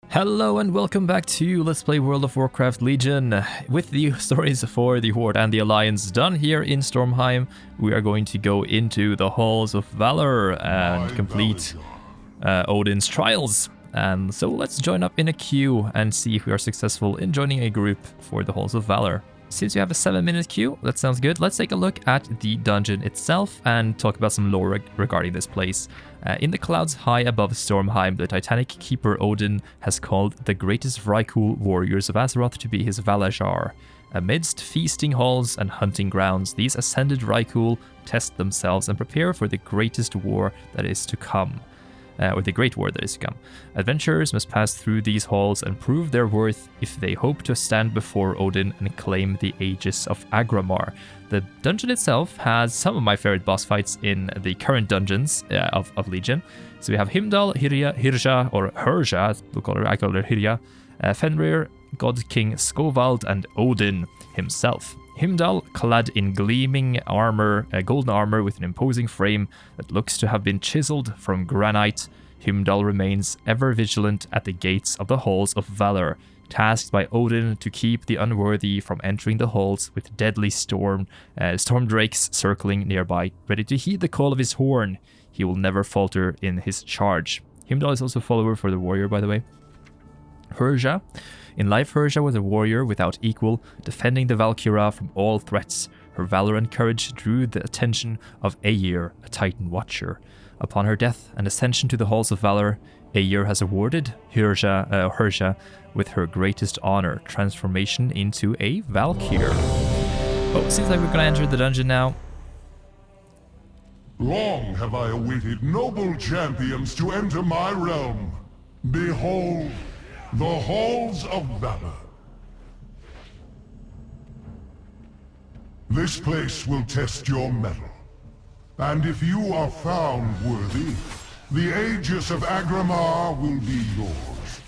Hello and welcome back to Let's Play World of Warcraft Legion. With the stories for the Horde and the Alliance done here in Stormheim, we are going to go into the Halls of Valor and complete Odin's trials. And so let's join up in a queue and see if we are successful in joining a group for the Halls of Valor. Since you have a 7-minute queue, that sounds good. Let's take a look at the dungeon itself and talk about some lore regarding this place. In the clouds high above Stormheim, the Titanic Keeper Odin has called the greatest Vrykul warriors of Azeroth to be his Valajar. Amidst feasting halls and hunting grounds, these ascended Vrykul test themselves and prepare for the greatest war that is to come. Or the great war that is to come. Adventurers must pass through these halls and prove their worth if they hope to stand before Odin and claim the Aegis of Aggrammar. The dungeon itself has some of my favorite boss fights in the current dungeons of Legion. So we have Himdall, Hirja, or Herja, I call her Hirja, Fenrir, God King Skovald, and Odin himself. Himdall, clad in gleaming armor, golden armor with an imposing frame that looks to have been chiseled from granite, Himdall remains ever vigilant at the gates of the Halls of Valor, tasked by Odin to keep the unworthy from entering the halls with deadly storm drakes circling nearby, ready to heed the call of his horn. He will never falter in his charge. Himdall is also a follower for the warrior, by the way. Persia. In life, Persia was a warrior without equal, defending the Valkyra from all threats. Her valor and courage drew the attention of Aegir, a Titan Watcher. Upon her death and ascension to the Halls of Valor, Aegir has awarded Herja with her greatest honor, transformation into a Valkyr. Oh, seems like we're gonna enter the dungeon now. Long have I awaited noble champions to enter my realm. Behold, the Halls of Valor. This place will test your mettle. And if you are found worthy, the Aegis of Aggrammar will be yours.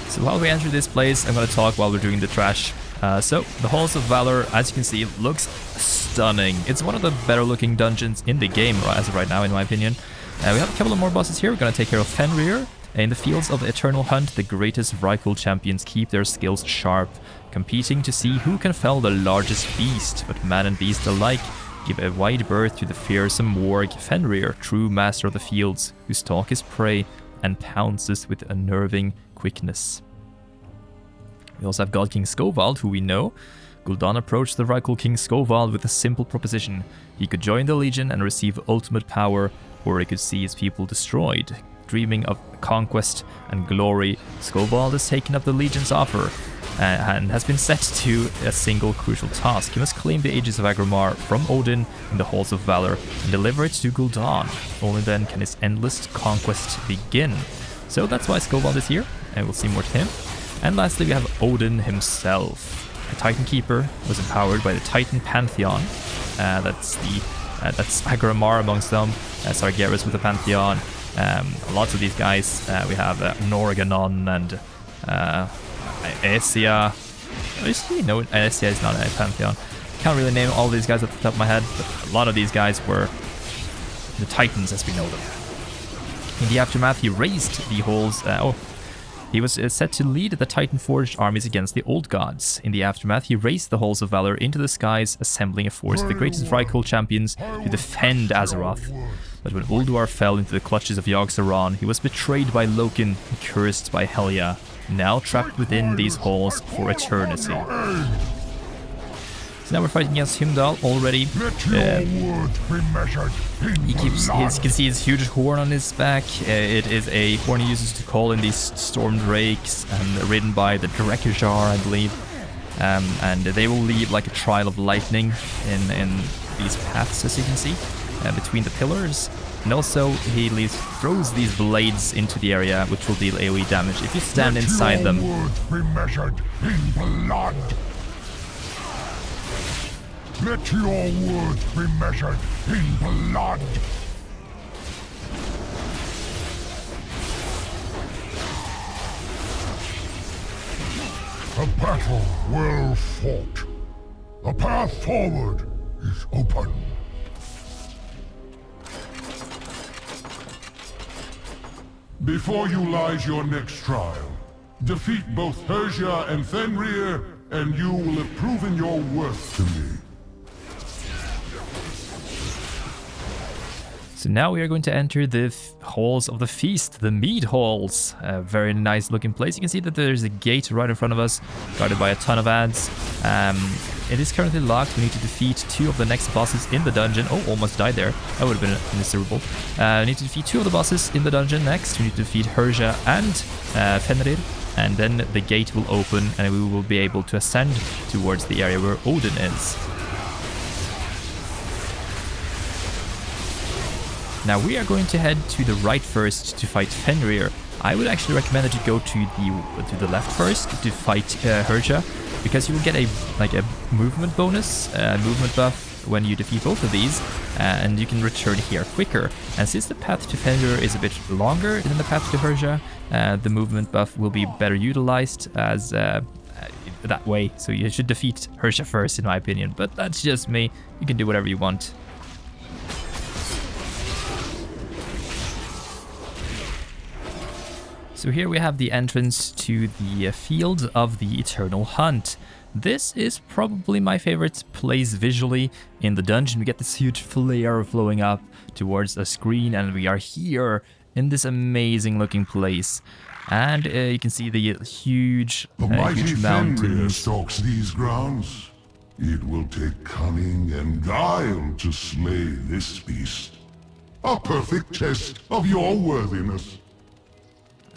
So while we enter this place, I'm going to talk while we're doing the trash. So, the Halls of Valor, as you can see, looks stunning. It's one of the better looking dungeons in the game as of right now, in my opinion. We have a couple of more bosses here. We're going to take care of Fenrir. In the fields of the Eternal Hunt, the greatest Vrykul champions keep their skills sharp, competing to see who can fell the largest beast, but man and beast alike give a wide berth to the fearsome warg Fenrir, true master of the fields, who stalks his prey and pounces with unnerving quickness. We also have God King Skovald, who we know. Gul'dan approached the Vrykul King Skovald with a simple proposition. He could join the Legion and receive ultimate power, or he could see his people destroyed. Dreaming of conquest and glory, Skovald has taken up the Legion's offer and has been set to a single crucial task. He must claim the Aegis of Aggrammar from Odin in the Halls of Valor and deliver it to Gul'dan. Only then can his endless conquest begin. So that's why Skovald is here, and we'll see more to him. And lastly, we have Odin himself. The Titan Keeper was empowered by the Titan Pantheon. That's Aggrammar amongst them. Sargeras with the Pantheon. Lots of these guys. We have Norganon and Aesia. No, Aesia is not a Pantheon. Can't really name all these guys off the top of my head, but a lot of these guys were the Titans as we know them. In the aftermath, he raised the halls. He was set to lead the Titan-forged armies against the Old Gods. In the aftermath, he raised the Halls of Valor into the skies, assembling a force of the greatest Vrykul champions to defend Azeroth. But when Ulduar fell into the clutches of Yogg-Saron, he was betrayed by Loken and cursed by Helya, now trapped within these halls for eternity. So now we're fighting against Himdall already. You can see his huge horn on his back. It is a horn he uses to call in these storm drakes, and ridden by the Drekkajar, I believe. And they will leave like a trail of lightning in these paths, as you can see, between the pillars. And also he throws these blades into the area, which will deal AoE damage if you stand inside them. Let your words be measured in blood. A battle well fought. The path forward is open. Before you lies your next trial. Defeat both Persia and Fenrir, and you will have proven your worth to me. So now we are going to enter the halls of the feast, the mead halls. A very nice looking place. You can see that there's a gate right in front of us, guarded by a ton of ads. It is currently locked. We need to defeat 2 of the next bosses in the dungeon. Oh, almost died there. That would have been miserable. We need to defeat 2 of the bosses in the dungeon next. We need to defeat Persia and Fenrir. And then the gate will open and we will be able to ascend towards the area where Odin is. Now we are going to head to the right first to fight Fenrir. I would actually recommend that you go to the left first to fight Persia, because you will get a movement bonus, movement buff when you defeat both of these, and you can return here quicker. And since the path to Fenrir is a bit longer than the path to Persia, the movement buff will be better utilized as that way. So you should defeat Persia first, in my opinion, but that's just me. You can do whatever you want. So here we have the entrance to the field of the Eternal Hunt. This is probably my favorite place visually in the dungeon. We get this huge flare flowing up towards a screen, and we are here in this amazing looking place. And you can see the huge Fenrir mountains. stalks these grounds. It will take cunning and guile to slay this beast. A perfect test of your worthiness.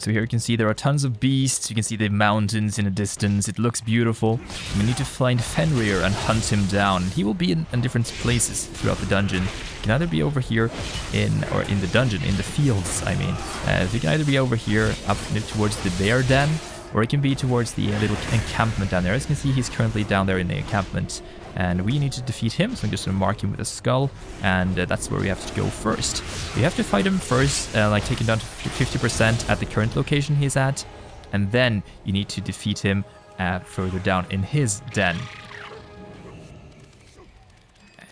So here you can see there are tons of beasts. You can see the mountains in the distance. It looks beautiful. We need to find Fenrir and hunt him down. He will be in different places throughout the dungeon. He can either be over here in the dungeon, in the fields, I mean. So he can either be over here up towards the bear den, or it can be towards the little encampment down there. As you can see, he's currently down there in the encampment. And we need to defeat him, so I'm just going to mark him with a skull, and that's where we have to go first. We have to fight him first, take him down to 50% at the current location he's at, and then you need to defeat him further down in his den.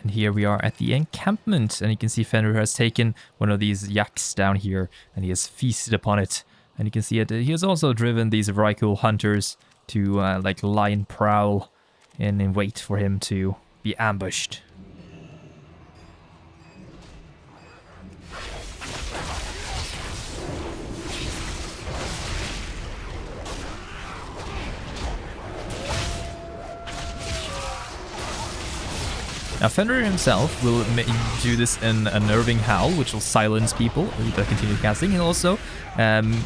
And here we are at the encampment, and you can see Fenrir has taken one of these yaks down here, and he has feasted upon it. And you can see it. He has also driven these very cool hunters to lie and prowl and wait for him to be ambushed. Now Fenrir himself will do this in a nerving howl, which will silence people that continue casting, and also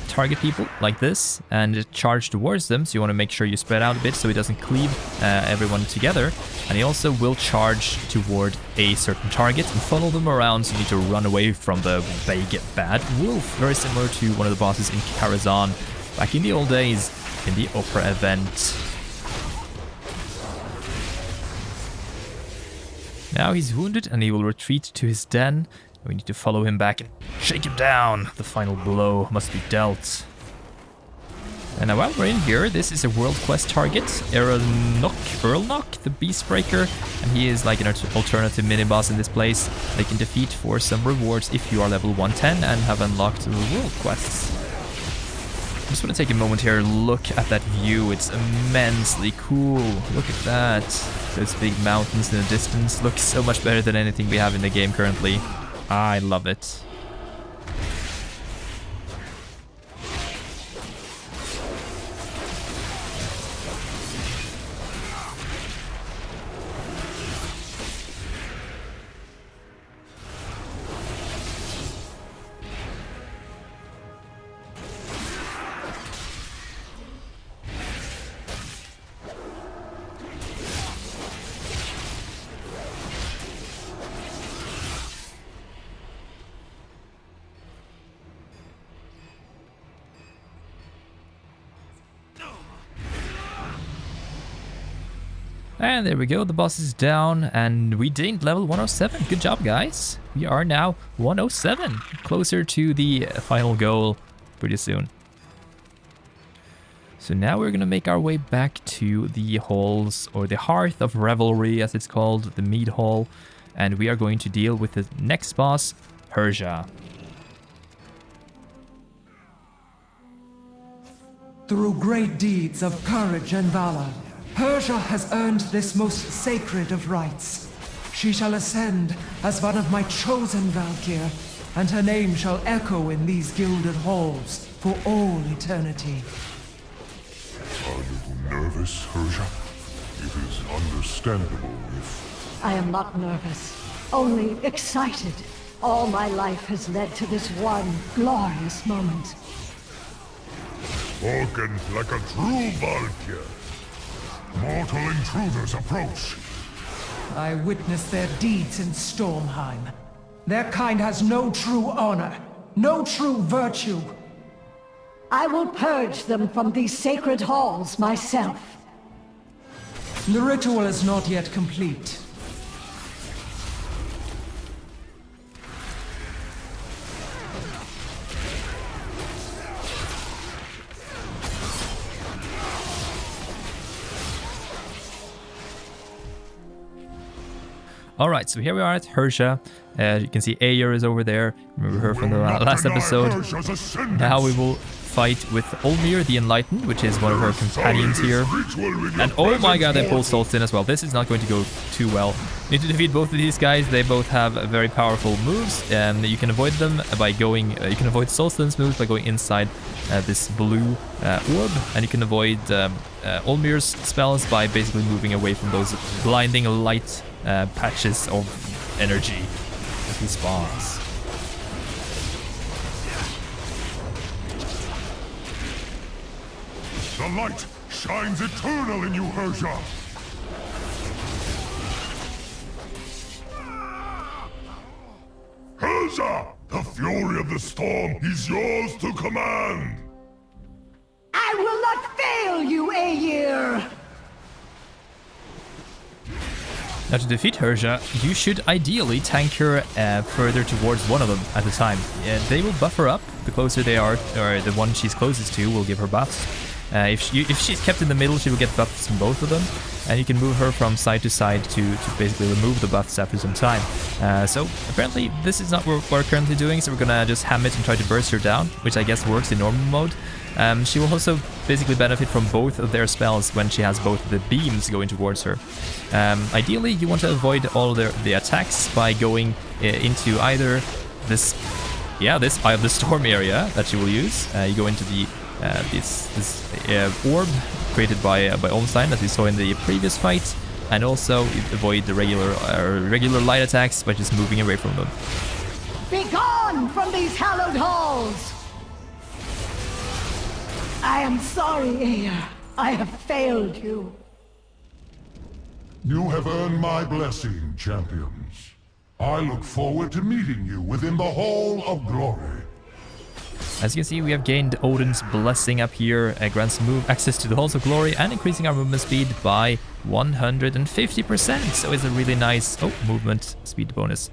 target people like this and charge towards them. So you want to make sure you spread out a bit so he doesn't cleave everyone together. And he also will charge toward a certain target and follow them around, so you need to run away from the big bad wolf. Very similar to one of the bosses in Karazhan back in the old days in the opera event. Now he's wounded and he will retreat to his den. We need to follow him back and shake him down. The final blow must be dealt. And now while we're in here, this is a world quest target, Erlnock, the Beastbreaker, and he is like an alternative mini-boss in this place that you can defeat for some rewards if you are level 110 and have unlocked the world quests. I just want to take a moment here and look at that view. It's immensely cool. Look at that. Those big mountains in the distance look so much better than anything we have in the game currently. I love it. And there we go, the boss is down, and we gained level 107. Good job, guys. We are now 107, closer to the final goal pretty soon. So now we're gonna make our way back to the halls, or the Hearth of Revelry as it's called, the Mead Hall, and we are going to deal with the next boss, Persia. Through great deeds of courage and valor, Persia has earned this most sacred of rights. She shall ascend as one of my chosen Valkyr, and her name shall echo in these gilded halls for all eternity. Are you nervous, Persia? It is understandable if... I am not nervous, only excited. All my life has led to this one glorious moment. Spoken like a true Valkyr. Mortal intruders approach. I witnessed their deeds in Stormheim. Their kind has no true honor, no true virtue. I will purge them from these sacred halls myself. The ritual is not yet complete. Alright, so here we are at Persia. You can see Aegir is over there. Remember her from the last episode. Now we will fight with Olmir the Enlightened, which is one of her companions here. And oh my god, they pull Solstin as well. This is not going to go too well. You need to defeat both of these guys. They both have very powerful moves, and you can avoid them by going... you can avoid Solstin's moves by going inside this blue orb, and you can avoid Olmir's spells by basically moving away from those blinding light patches of energy that he spawns. The light shines eternal in you, Persia. Persia, the fury of the storm is yours to command. I will not fail you, Aegir! Now to defeat Persia, you should ideally tank her further towards one of them at a time. They will buff her up the closer they are, or the one she's closest to will give her buffs. If she's kept in the middle, she will get buffs from both of them, and you can move her from side to side to basically remove the buffs after some time. So apparently this is not what we're currently doing, so we're gonna just ham it and try to burst her down, which I guess works in normal mode. She will also basically benefit from both of their spells when she has both of the beams going towards her. Ideally, you want to avoid all the attacks by going into either this Eye of the Storm area that she will use. You go into the this orb created by Olmstein, as we saw in the previous fight, and also avoid the regular light attacks by just moving away from them. Begone from these hallowed halls! I am sorry, Aegir. I have failed you. You have earned my blessing, champions. I look forward to meeting you within the Hall of Glory. As you can see, we have gained Odin's blessing up here, grants access to the Halls of Glory and increasing our movement speed by 150%. So it's a really nice movement speed bonus.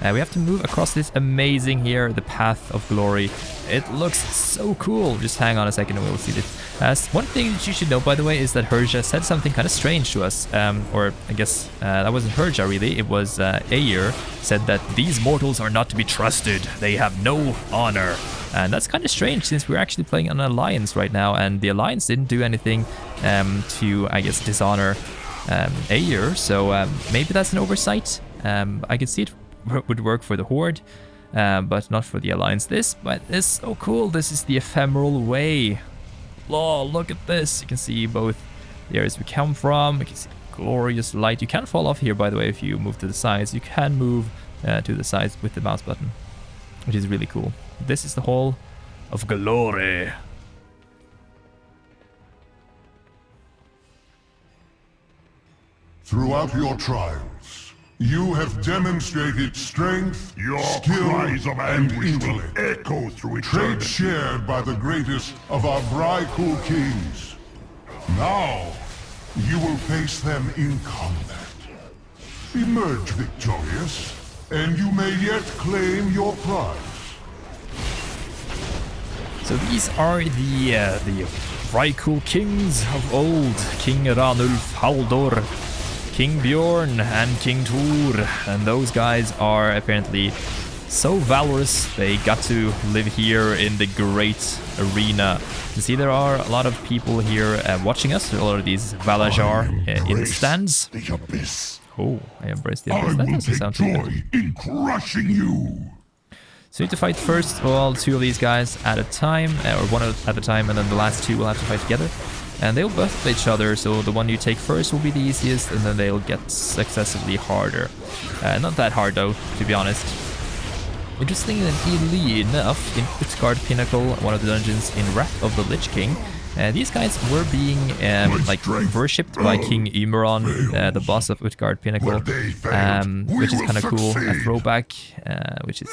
We have to move across this amazing here, the Path of Glory. It looks so cool. Just hang on a second and we'll see this. One thing that you should know, by the way, is that Persia said something kind of strange to us. Or I guess that wasn't Persia really, it was Aegir said that these mortals are not to be trusted. They have no honor. And that's kind of strange since we're actually playing an alliance right now, and the alliance didn't do anything to, I guess, dishonor Aegir. So maybe that's an oversight. I could see it would work for the Horde, but not for the alliance. This is so cool. This is the ephemeral way. Oh, look at this. You can see both the areas we come from. You can see glorious light. You can fall off here, by the way, if you move to the sides. You can move to the sides with the mouse button, which is really cool. This is the Hall of Glory. Throughout your trials, you have demonstrated strength, skill, and intellect. Echo through traits shared by the greatest of our Vrykul kings. Now, you will face them in combat. Emerge victorious, and you may yet claim your prize. So these are the Vrykul kings of old. King Ranulf Haldor, King Bjorn, and King Tur. And those guys are apparently so valorous. They got to live here in the great arena. You see, there are a lot of people here watching us. A lot of these Valajar in stands. The abyss. Oh, I embrace the abyss. I That will doesn't take sound too joy good. in crushing you. So you need to fight first of all 2 of these guys at a time, or 1 at a time, and then the last 2 will have to fight together. And they'll buff each other, so the one you take first will be the easiest, and then they'll get successively harder. Not that hard though, to be honest. Interestingly enough, in Utgard Pinnacle, one of the dungeons in Wrath of the Lich King, these guys were being like worshipped by King Ymeron, the boss of Utgard Pinnacle, which is kind of cool, a throwback, which is,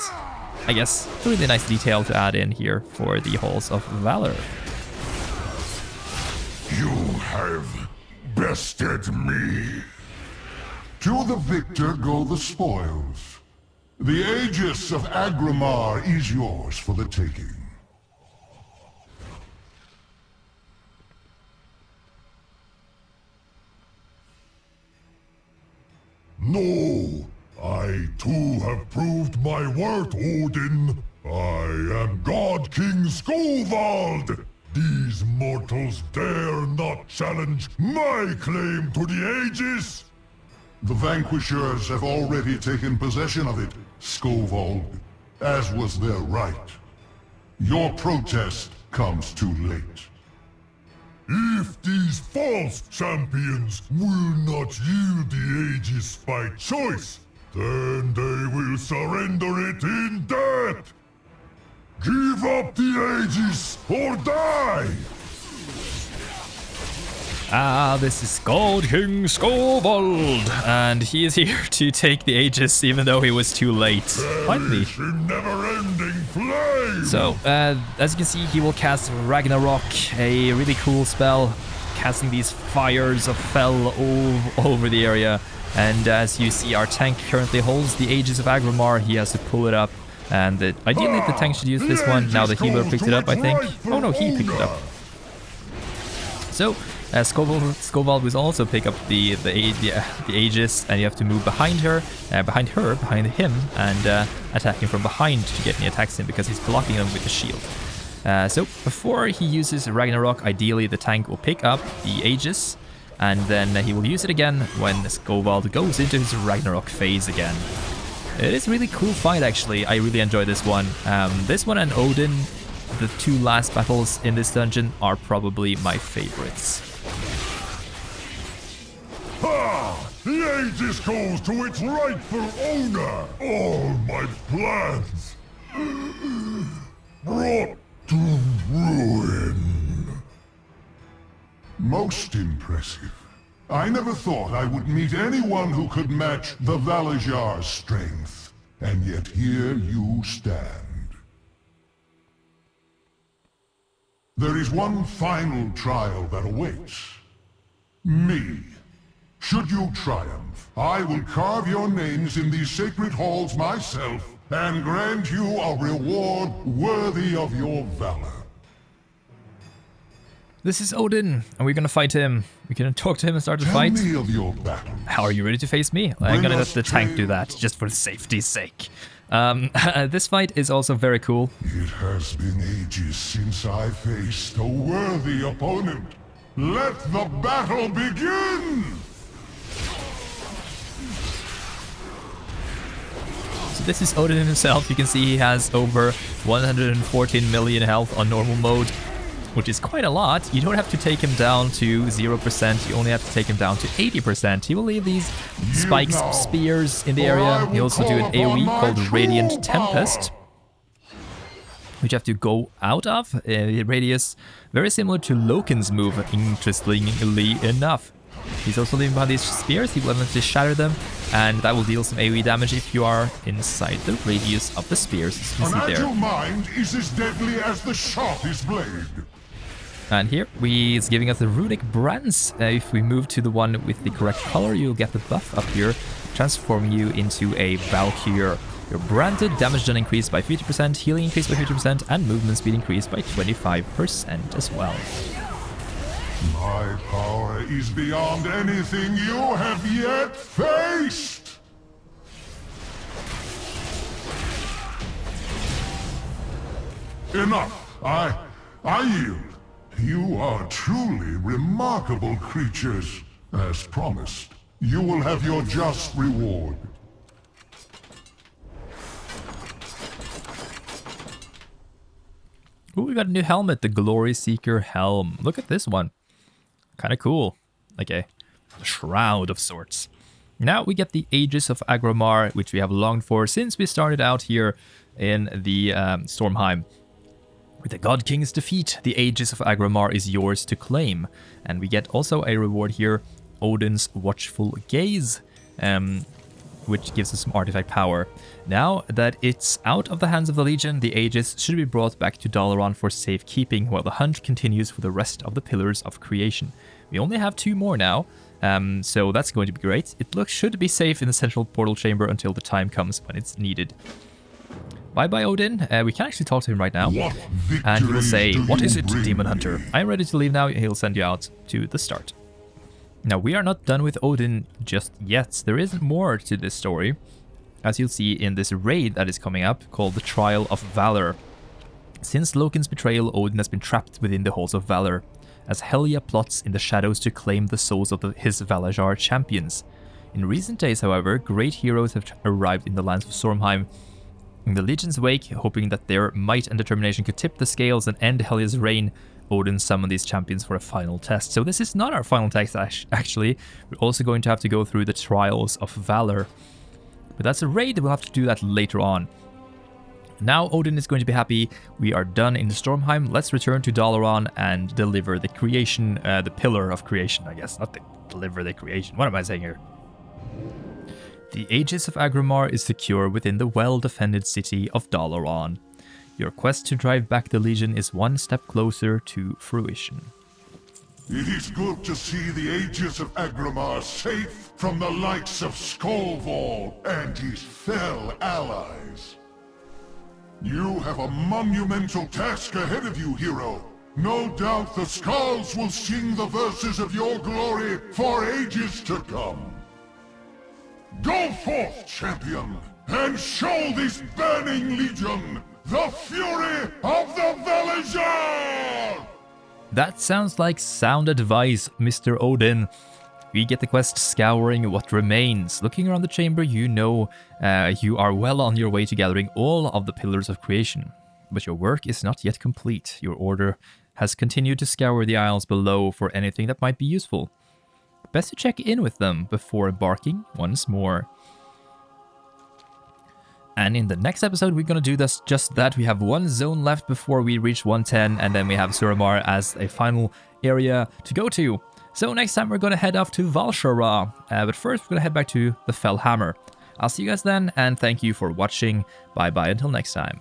I guess, a really nice detail to add in here for the Halls of Valor. You have bested me. To the victor go the spoils. The Aegis of Aggrammar is yours for the taking. No, I too have proved my worth, Odin. I am God King Skovald. These mortals dare not challenge my claim to the Aegis. The Vanquishers have already taken possession of it, Skovald, as was their right. Your protest comes too late. If these false champions will not yield the Aegis by choice, then they will surrender it in death! Give up the Aegis or die! This is God King Skovald, and he is here to take the Aegis, even though he was too late. Finally. Never-ending flame! So, as you can see, he will cast Ragnarok, a really cool spell, casting these fires of Fel all over the area. And as you see, our tank currently holds the Aegis of Aggrammar. He has to pull it up, and ideally the tank should use this one. Now the healer picked it up, I think. Oh no, he picked it up. So, Skovald will also pick up the Aegis, and you have to move behind behind him, and attack him from behind to get any attacks in, because he's blocking them with the shield. So before he uses Ragnarok, ideally the tank will pick up the Aegis, and then he will use it again when Skovald goes into his Ragnarok phase again. It is a really cool fight, actually. I really enjoy this one. This one and Odin, the 2 last battles in this dungeon, are probably my favorites. Ha! The Aegis goes to its rightful owner! All my plans brought to ruin. Most impressive. I never thought I would meet anyone who could match the Valajar's strength. And yet here you stand. There is one final trial that awaits. Me. Should you triumph, I will carve your names in these sacred halls myself, and grant you a reward worthy of your valor. This is Odin, and we're gonna fight him. We're gonna talk to him and start the fight. Tell me of your battle. How are you ready to face me? I'm gonna let the tank do that, just for safety's sake. This fight is also very cool. It has been ages since I faced a worthy opponent. Let the battle begin! So this is Odin himself. You can see he has over 114 million health on normal mode, which is quite a lot. You don't have to take him down to 0%, you only have to take him down to 80%. He will leave these spikes, spears in the area. He also do an AoE called Radiant Tempest, which you have to go out of. Radius, very similar to Loken's move, interestingly enough. He's also leaving behind these spears. He will eventually shatter them, and that will deal some AoE damage if you are inside the radius of the spears, as you can see there. An agile mind is as deadly as the sharpest blade. And here he's giving us the runic brands. If we move to the one with the correct color, you'll get the buff up here, transforming you into a Valkyr. Your branded damage done increased by 50%, healing increased by 50%, and movement speed increased by 25% as well. My power is beyond anything you have yet faced! Enough! I yield. You are truly remarkable creatures. As promised, you will have your just reward. Ooh, we got a new helmet, the Glory Seeker helm. Look at this one. Kind of cool. Like a shroud of sorts. Now we get the Aegis of Aggrammar, which we have longed for since we started out here in the Stormheim. With the God King's defeat, the Aegis of Aggrammar is yours to claim. And we get also a reward here, Odin's Watchful Gaze, which gives us some artifact power. Now that it's out of the hands of the Legion, the Aegis should be brought back to Dalaran for safekeeping while the hunt continues for the rest of the Pillars of Creation. We only have 2 more now, so that's going to be great. It should be safe in the central portal chamber until the time comes when it's needed. Bye-bye, Odin. We can actually talk to him right now. And he will say, "What is it, Demon Hunter? I'm ready to leave now." He'll send you out to the start. Now, we are not done with Odin just yet. There is more to this story, as you'll see in this raid that is coming up, called the Trial of Valor. Since Loken's betrayal, Odin has been trapped within the Halls of Valor, as Helya plots in the shadows to claim the souls of his Valajar champions. In recent days, however, great heroes have arrived in the lands of Stormheim, in the Legion's wake, hoping that their might and determination could tip the scales and end Helya's reign. Odin summoned these champions for a final test. So this is not our final test, actually. We're also going to have to go through the Trials of Valor. But that's a raid, we'll have to do that later on. Now Odin is going to be happy. We are done in Stormheim. Let's return to Dalaran and deliver the creation, the Pillar of Creation, I guess. Not deliver the creation. What am I saying here? The Aegis of Aggrammar is secure within the well-defended city of Dalaran. Your quest to drive back the Legion is one step closer to fruition. It is good to see the Aegis of Aggrammar safe from the likes of Skolvall and his fell allies. You have a monumental task ahead of you, hero. No doubt the Skalds will sing the verses of your glory for ages to come. Go forth, champion, and show this burning legion the fury of the Valajar! That sounds like sound advice, Mr. Odin. We get the quest Scouring What Remains. Looking around the chamber, you know you are well on your way to gathering all of the Pillars of Creation. But your work is not yet complete. Your order has continued to scour the isles below for anything that might be useful. Best to check in with them before embarking once more. And in the next episode, we're going to do just that. We have 1 zone left before we reach 110, and then we have Suramar as a final area to go to. So next time, we're going to head off to Valshara. But first, we're going to head back to the Fellhammer. I'll see you guys then, and thank you for watching. Bye-bye until next time.